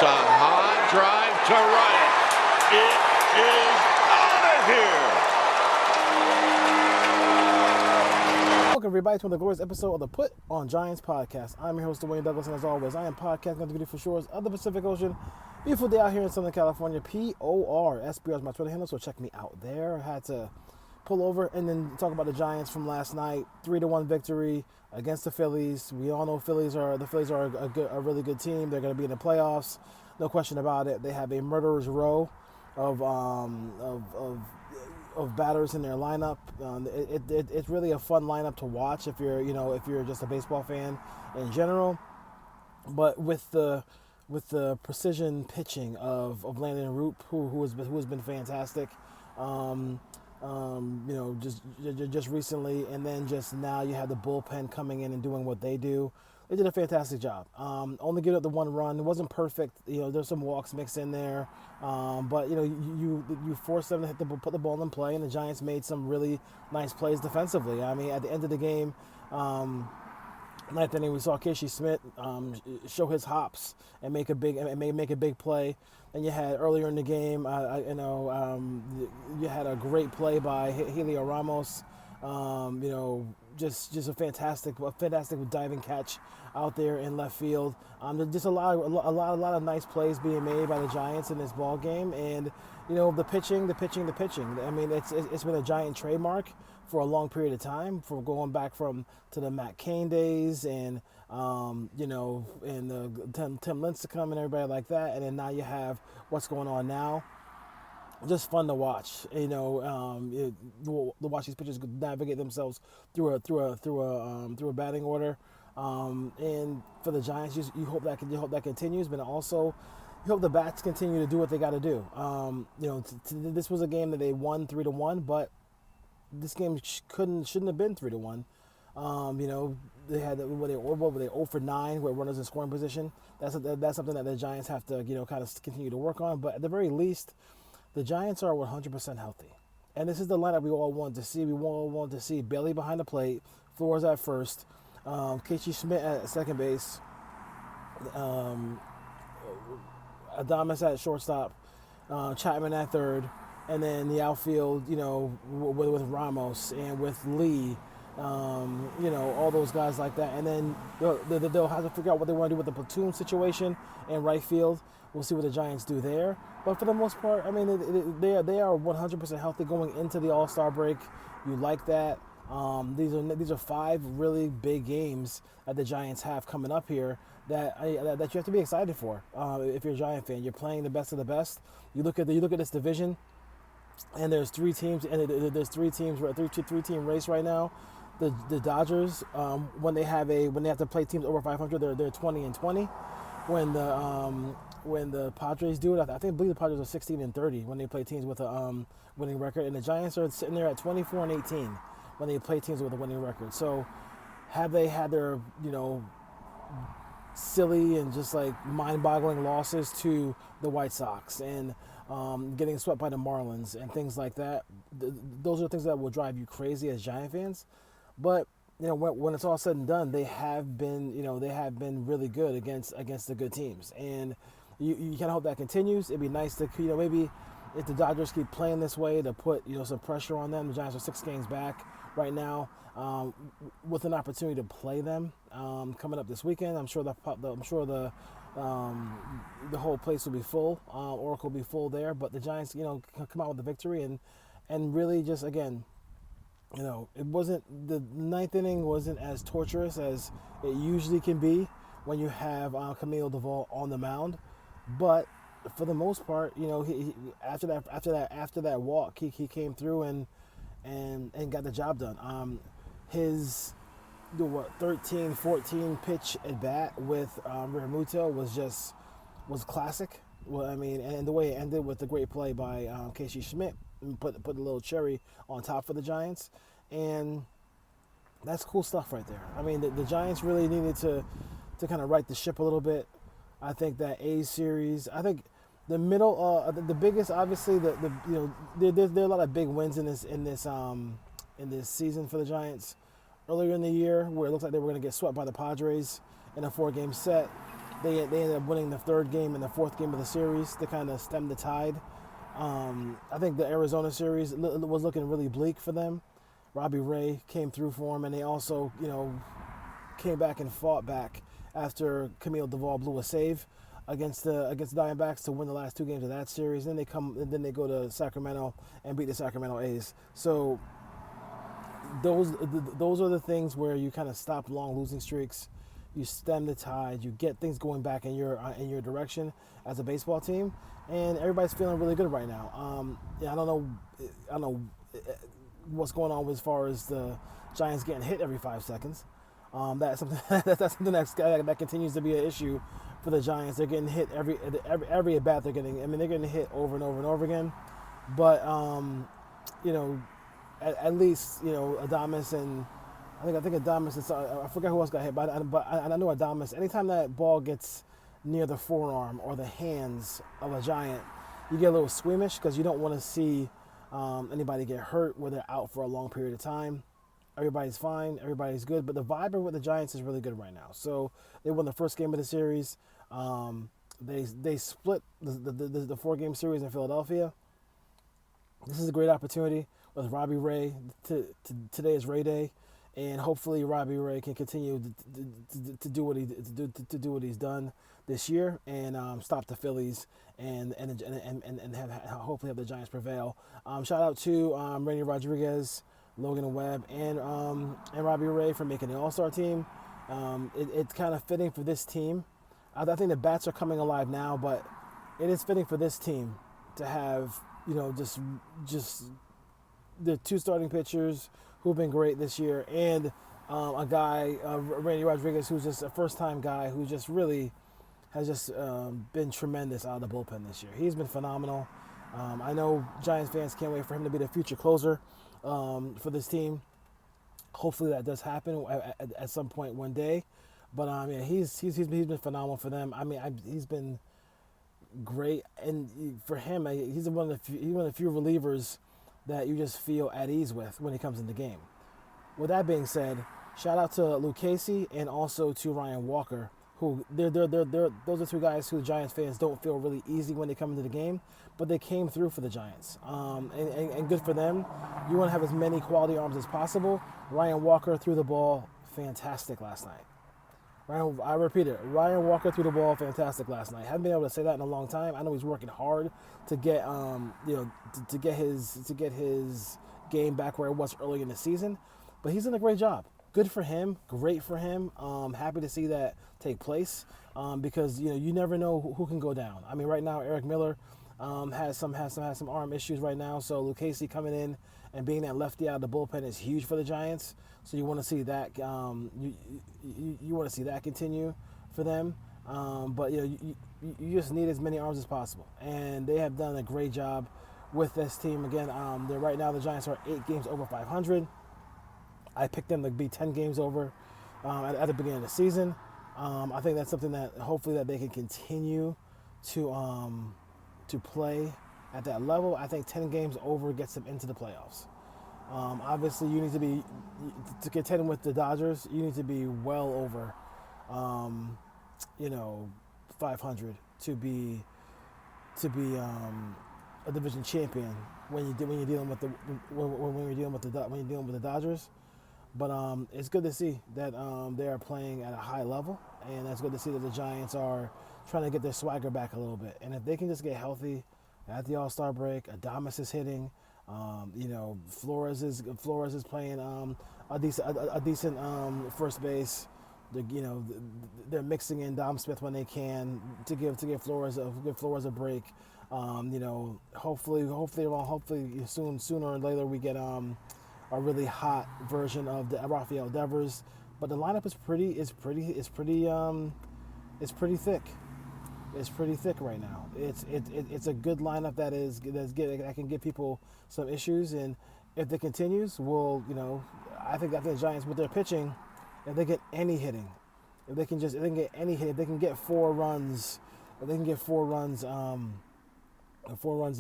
a high drive to right. It is out of here. Welcome everybody to another glorious episode of the Put on Giants podcast. I'm your host, Dwayne Douglas, and as always, I am podcasting on the beautiful shores of the Pacific Ocean. Beautiful day out here in Southern California. PORSBR is my Twitter handle, so check me out there. I had to pull over and then talk about the Giants from last night. 3-1 victory against the Phillies. We all know the Phillies are a really good team. They're going to be in the playoffs, no question about it. They have a murderer's row of batters in their lineup. It's really a fun lineup to watch if you're just a baseball fan in general. But with the precision pitching of Landon Roop, who has been fantastic. Just recently, and then just now you have the bullpen coming in and doing what they do. They did a fantastic job. Only gave up the one run. It wasn't perfect. There's some walks mixed in there, but you forced them to put the ball in play, and the Giants made some really nice plays defensively. I mean, at the end of the game, ninth inning, we saw Cashapp show his hops and make a big play. And you had earlier in the game, you had a great play by Helio Ramos. Just a fantastic diving catch out there in left field. Just a lot of nice plays being made by the Giants in this ball game, and the pitching. I mean, it's been a Giant trademark for a long period of time, from going back to the Matt Cain days, and and the Tim Lincecum and everybody like that, and then now you have what's going on now. Just fun to watch, to watch these pitchers navigate themselves through a batting order, and for the Giants, you hope that continues, but also you hope the bats continue to do what they got to do. This was a game that they won 3-1, but this game shouldn't have been 3-1. They had they 0 for 9 with runners in scoring position. That's something that the Giants have to kind of continue to work on. But at the very least, the Giants are 100% healthy, and this is the lineup we all wanted to see. We all wanted to see Bailey behind the plate, Flores at first, Casey Schmidt at second base, Adames at shortstop, Chapman at third, and then the outfield, with Ramos and with Lee, all those guys like that. And then they'll have to figure out what they want to do with the platoon situation in right field. We'll see what the Giants do there. But for the most part, I mean, they are 100% healthy going into the All-Star break. You like that. These are 5 really big games that the Giants have coming up here that you have to be excited for. If you're a Giant fan, you're playing the best of the best. You look at this division, and there's 3 teams, and there's 3 teams, 3-team race right now. The Dodgers, when they have to play teams over 500, they're 20-20. When the Padres do it, I believe the Padres are 16-30 when they play teams with a winning record, and the Giants are sitting there at 24-18 when they play teams with a winning record. So, have they had their silly and just like mind-boggling losses to the White Sox and getting swept by the Marlins and things like that? Those are the things that will drive you crazy as Giant fans. But when it's all said and done, they have been really good against the good teams, and you kind of hope that continues. It'd be nice to maybe if the Dodgers keep playing this way, to put some pressure on them. The Giants are 6 games back right now, with an opportunity to play them coming up this weekend. I'm sure the whole place will be full. Oracle will be full there, but the Giants come out with the victory and really just again. It wasn't, the 9th inning wasn't as torturous as it usually can be when you have Camilo Duvall on the mound, but for the most part, he after that walk, he came through and got the job done. His 13-14 pitch at bat with Realmuto was classic. Well, I mean, and the way it ended with the great play by Casey Schmidt, put a little cherry on top for the Giants, and that's cool stuff right there. I mean, the Giants really needed to kind of right the ship a little bit. I think that A's series, I think the middle, the biggest, obviously, there are a lot of big wins in this season for the Giants. Earlier in the year, where it looked like they were going to get swept by the Padres in a 4-game set, they ended up winning the third game and the fourth game of the series to kind of stem the tide. I think the Arizona series was looking really bleak for them. Robbie Ray came through for them, and they also, came back and fought back after Camille Duvall blew a save against the Diamondbacks to win the last two games of that series. Then they go to Sacramento and beat the Sacramento A's. So those are the things where you kind of stop long losing streaks, you stem the tide, you get things going back in your direction as a baseball team, and everybody's feeling really good right now. I don't know what's going on as far as the Giants getting hit every 5 seconds. That's something that's something that continues to be an issue for the Giants. They're getting hit every at bat they're getting. I mean, they're getting hit over and over and over again. But at least Adames and I think Adames is, I forgot who else got hit, but I know Adames. Anytime that ball gets near the forearm or the hands of a Giant, you get a little squeamish because you don't want to see anybody get hurt where they're out for a long period of time. Everybody's fine, everybody's good, but the vibe with the Giants is really good right now. So they won the first game of the series. They split the 4-game series in Philadelphia. This is a great opportunity with Robbie Ray. Today is Ray Day, and hopefully Robbie Ray can continue to do what he's done this year and stop the Phillies and hopefully have the Giants prevail. Shout out to Randy Rodriguez, Logan Webb, and Robbie Ray for making the All-Star team. It's kind of fitting for this team. I think the bats are coming alive now, but it is fitting for this team to have just the 2 starting pitchers who've been great this year, and a guy, Randy Rodriguez, who's just a first-time guy who just really has just been tremendous out of the bullpen this year. He's been phenomenal. I know Giants fans can't wait for him to be the future closer for this team. Hopefully that does happen at some point one day. But he's been phenomenal for them. I mean, he's been great, and for him, he's one of the few relievers that you just feel at ease with when he comes in the game. With that being said, shout out to Luke Casey and also to Ryan Walker, who those are 2 guys who Giants fans don't feel really easy when they come into the game, but they came through for the Giants, and good for them. You want to have as many quality arms as possible. Ryan Walker threw the ball fantastic last night. I repeat it. Ryan Walker threw the ball fantastic last night. Haven't been able to say that in a long time. I know he's working hard to get to get his game back where it was early in the season, but he's done a great job. Good for him. Great for him. Happy to see that take place because you never know who can go down. I mean, right now Eric Miller has some arm issues right now. So Luke Casey coming in and being that lefty out of the bullpen is huge for the Giants. So you want to see that you want to see that continue for them. But you just need as many arms as possible, and they have done a great job with this team. Again, they're right now the Giants are 8 games over 500. I picked them to be 10 games over at the beginning of the season. I think that's something that hopefully that they can continue to play at that level. I think 10 games over gets them into the playoffs. Obviously, you need to be to contend with the Dodgers. You need to be well over, 500 to be a division champion when you're dealing with the Dodgers. But it's good to see that they are playing at a high level, and it's good to see that the Giants are trying to get their swagger back a little bit. And if they can just get healthy at the All-Star break, Adames is hitting. Flores is playing a decent first base. They're mixing in Dom Smith when they can to give Flores a break. Hopefully sooner or later we get a really hot version of the Rafael Devers. But the lineup is pretty thick. It's pretty thick right now. It's a good lineup that can give people some issues, and if it continues, I think the Giants with their pitching, if they get any hitting, if they can get 4 runs, a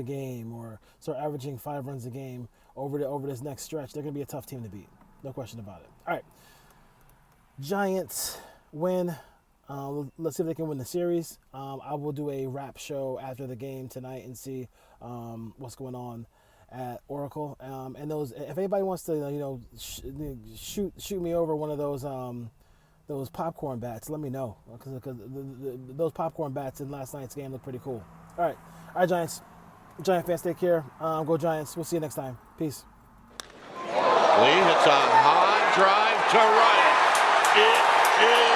game, or start averaging 5 runs a game over this next stretch, they're going to be a tough team to beat. No question about it. All right, Giants win. Let's see if they can win the series. I will do a wrap show after the game tonight and see what's going on at Oracle. And if anybody wants to, shoot me over one of those popcorn bats, let me know, because those popcorn bats in last night's game look pretty cool. All right, Giants. Giant fans, take care. Go Giants. We'll see you next time. Peace. Lee hits a high drive to right. It is